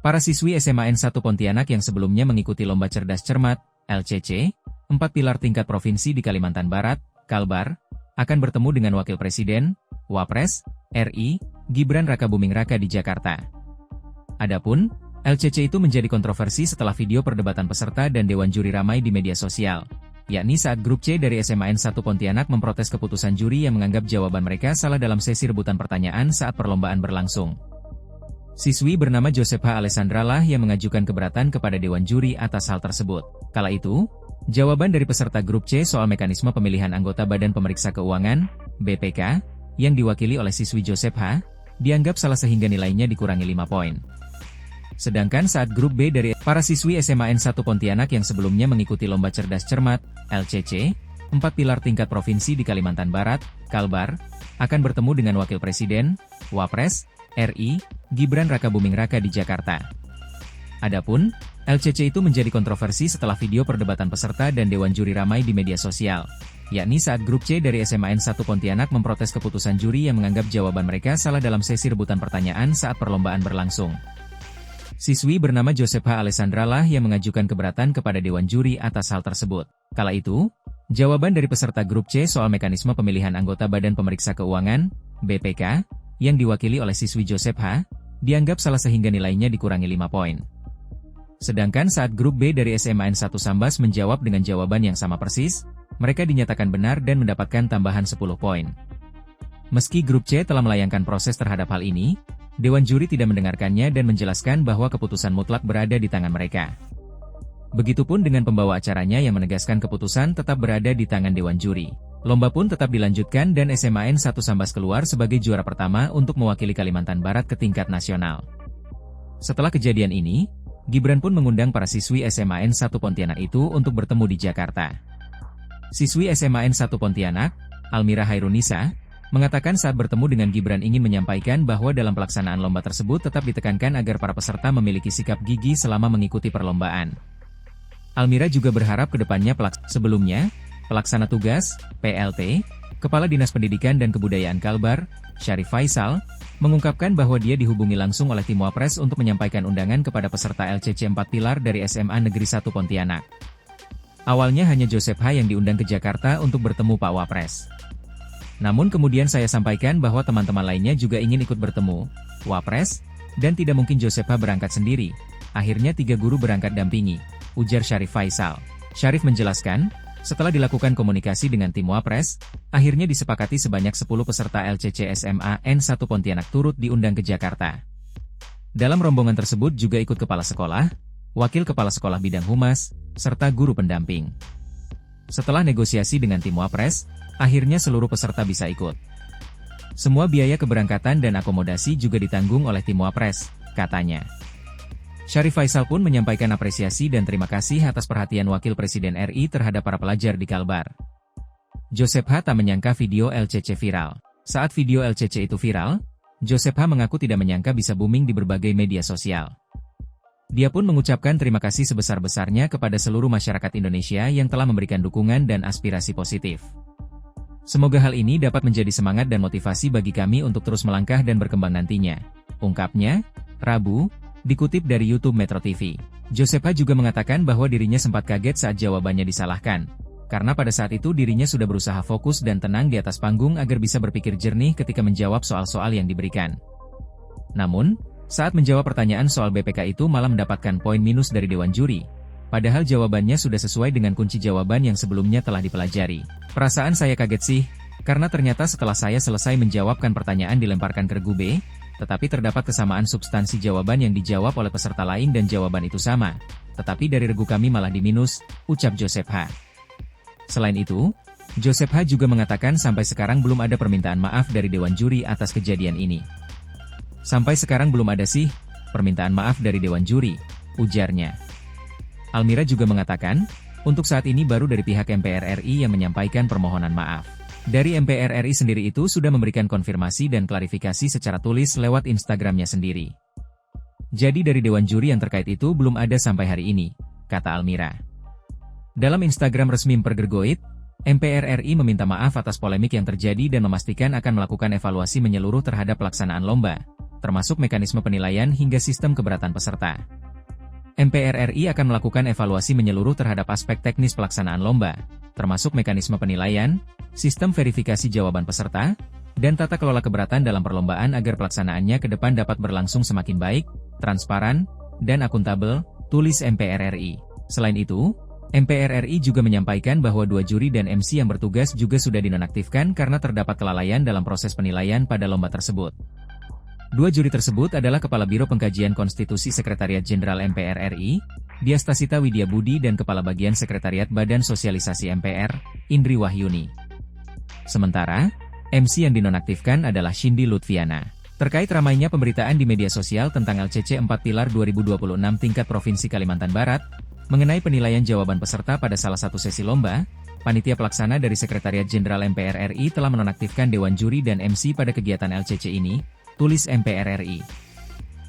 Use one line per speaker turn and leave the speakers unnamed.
Para siswi SMA N1 Pontianak yang sebelumnya mengikuti Lomba Cerdas Cermat, LCC, 4 pilar tingkat provinsi di Kalimantan Barat, Kalbar, akan bertemu dengan Wakil Presiden, Wapres, RI, Gibran Rakabuming Raka di Jakarta. Adapun, LCC itu menjadi kontroversi setelah video perdebatan peserta dan Dewan Juri ramai di media sosial, yakni saat grup C dari SMA N1 Pontianak memprotes keputusan juri yang menganggap jawaban mereka salah dalam sesi rebutan pertanyaan saat perlombaan berlangsung. Siswi bernama Joseph H. Alessandra lah yang mengajukan keberatan kepada Dewan Juri atas hal tersebut. Kala itu, jawaban dari peserta grup C soal mekanisme pemilihan anggota Badan Pemeriksa Keuangan, BPK, yang diwakili oleh siswi Joseph H., dianggap salah sehingga nilainya dikurangi 5 poin. Sedangkan saat grup B dari para siswi SMA N1 Pontianak yang sebelumnya mengikuti Lomba Cerdas Cermat, LCC, 4 pilar tingkat provinsi di Kalimantan Barat, Kalbar, akan bertemu dengan Wakil Presiden, Wapres, RI, Gibran Rakabuming Raka di Jakarta. Adapun, LCC itu menjadi kontroversi setelah video perdebatan peserta dan Dewan Juri ramai di media sosial, yakni saat grup C dari SMA N1 Pontianak memprotes keputusan juri yang menganggap jawaban mereka salah dalam sesi rebutan pertanyaan saat perlombaan berlangsung. Siswi bernama Joseph H. Alessandra lah yang mengajukan keberatan kepada Dewan Juri atas hal tersebut. Kala itu, jawaban dari peserta grup C soal mekanisme pemilihan anggota Badan Pemeriksa Keuangan, BPK, yang diwakili oleh siswi Joseph H., dianggap salah sehingga nilainya dikurangi 5 poin. Sedangkan saat grup B dari SMA N1 Sambas menjawab dengan jawaban yang sama persis, mereka dinyatakan benar dan mendapatkan tambahan 10 poin. Meski grup C telah melayangkan proses terhadap hal ini, Dewan Juri tidak mendengarkannya dan menjelaskan bahwa keputusan mutlak berada di tangan mereka. Begitupun dengan pembawa acaranya yang menegaskan keputusan tetap berada di tangan Dewan Juri. Lomba pun tetap dilanjutkan dan SMA N1 Sambas keluar sebagai juara pertama untuk mewakili Kalimantan Barat ke tingkat nasional. Setelah kejadian ini, Gibran pun mengundang para siswi SMA N1 Pontianak itu untuk bertemu di Jakarta. Siswi SMA N1 Pontianak, Almira Hairunisa, mengatakan saat bertemu dengan Gibran ingin menyampaikan bahwa dalam pelaksanaan lomba tersebut tetap ditekankan agar para peserta memiliki sikap gigih selama mengikuti perlombaan. Almira juga berharap kedepannya sebelumnya, Pelaksana Tugas, PLT, Kepala Dinas Pendidikan dan Kebudayaan Kalbar, Syarif Faisal, mengungkapkan bahwa dia dihubungi langsung oleh tim Wapres untuk menyampaikan undangan kepada peserta LCC 4 pilar dari SMA Negeri 1 Pontianak. Awalnya hanya Joseph H. yang diundang ke Jakarta untuk bertemu Pak Wapres. Namun kemudian saya sampaikan bahwa teman-teman lainnya juga ingin ikut bertemu Wapres, dan tidak mungkin Joseph H. berangkat sendiri. Akhirnya 3 guru berangkat dampingi, ujar Syarif Faisal. Syarif menjelaskan, setelah dilakukan komunikasi dengan tim Wapres, akhirnya disepakati sebanyak 10 peserta LCC SMA N1 Pontianak turut diundang ke Jakarta. Dalam rombongan tersebut juga ikut kepala sekolah, wakil kepala sekolah bidang humas, serta guru pendamping. Setelah negosiasi dengan tim Wapres, akhirnya seluruh peserta bisa ikut. Semua biaya keberangkatan dan akomodasi juga ditanggung oleh tim Wapres, katanya. Syarif Faisal pun menyampaikan apresiasi dan terima kasih atas perhatian Wakil Presiden RI terhadap para pelajar di Kalbar. Joseph H. tak menyangka video LCC viral. Saat video LCC itu viral, Joseph H. mengaku tidak menyangka bisa booming di berbagai media sosial. Dia pun mengucapkan terima kasih sebesar-besarnya kepada seluruh masyarakat Indonesia yang telah memberikan dukungan dan aspirasi positif. Semoga hal ini dapat menjadi semangat dan motivasi bagi kami untuk terus melangkah dan berkembang nantinya, ungkapnya, Rabu, dikutip dari YouTube Metro TV. Joseph H. juga mengatakan bahwa dirinya sempat kaget saat jawabannya disalahkan, karena pada saat itu dirinya sudah berusaha fokus dan tenang di atas panggung agar bisa berpikir jernih ketika menjawab soal-soal yang diberikan. Namun, saat menjawab pertanyaan soal BPK itu malah mendapatkan poin minus dari Dewan Juri, padahal jawabannya sudah sesuai dengan kunci jawaban yang sebelumnya telah dipelajari. Perasaan saya kaget sih, karena ternyata setelah saya selesai menjawabkan pertanyaan dilemparkan ke regu B, tetapi terdapat kesamaan substansi jawaban yang dijawab oleh peserta lain dan jawaban itu sama. Tetapi dari regu kami malah diminus, ucap Joseph H. Selain itu, Joseph H. juga mengatakan sampai sekarang belum ada permintaan maaf dari Dewan Juri atas kejadian ini. Sampai sekarang belum ada sih, permintaan maaf dari Dewan Juri, ujarnya. Almira juga mengatakan, untuk saat ini baru dari pihak MPR RI yang menyampaikan permohonan maaf. Dari MPR RI sendiri itu sudah memberikan konfirmasi dan klarifikasi secara tulis lewat Instagramnya sendiri. Jadi dari Dewan Juri yang terkait itu belum ada sampai hari ini, kata Almira. Dalam Instagram resmi Pergergoit, MPR RI meminta maaf atas polemik yang terjadi dan memastikan akan melakukan evaluasi menyeluruh terhadap pelaksanaan lomba, termasuk mekanisme penilaian hingga sistem keberatan peserta. MPR RI akan melakukan evaluasi menyeluruh terhadap aspek teknis pelaksanaan lomba, termasuk mekanisme penilaian, sistem verifikasi jawaban peserta, dan tata kelola keberatan dalam perlombaan agar pelaksanaannya ke depan dapat berlangsung semakin baik, transparan, dan akuntabel, tulis MPR RI. Selain itu, MPR RI juga menyampaikan bahwa 2 juri dan MC yang bertugas juga sudah dinonaktifkan karena terdapat kelalaian dalam proses penilaian pada lomba tersebut. 2 juri tersebut adalah Kepala Biro Pengkajian Konstitusi Sekretariat Jenderal MPR RI, Diastasita Widya Budi dan Kepala Bagian Sekretariat Badan Sosialisasi MPR, Indri Wahyuni. Sementara, MC yang dinonaktifkan adalah Shindi Lutfiana. Terkait ramainya pemberitaan di media sosial tentang LCC 4 Pilar 2026 tingkat Provinsi Kalimantan Barat, mengenai penilaian jawaban peserta pada salah satu sesi lomba, Panitia Pelaksana dari Sekretariat Jenderal MPR RI telah menonaktifkan Dewan Juri dan MC pada kegiatan LCC ini, tulis MPR RI.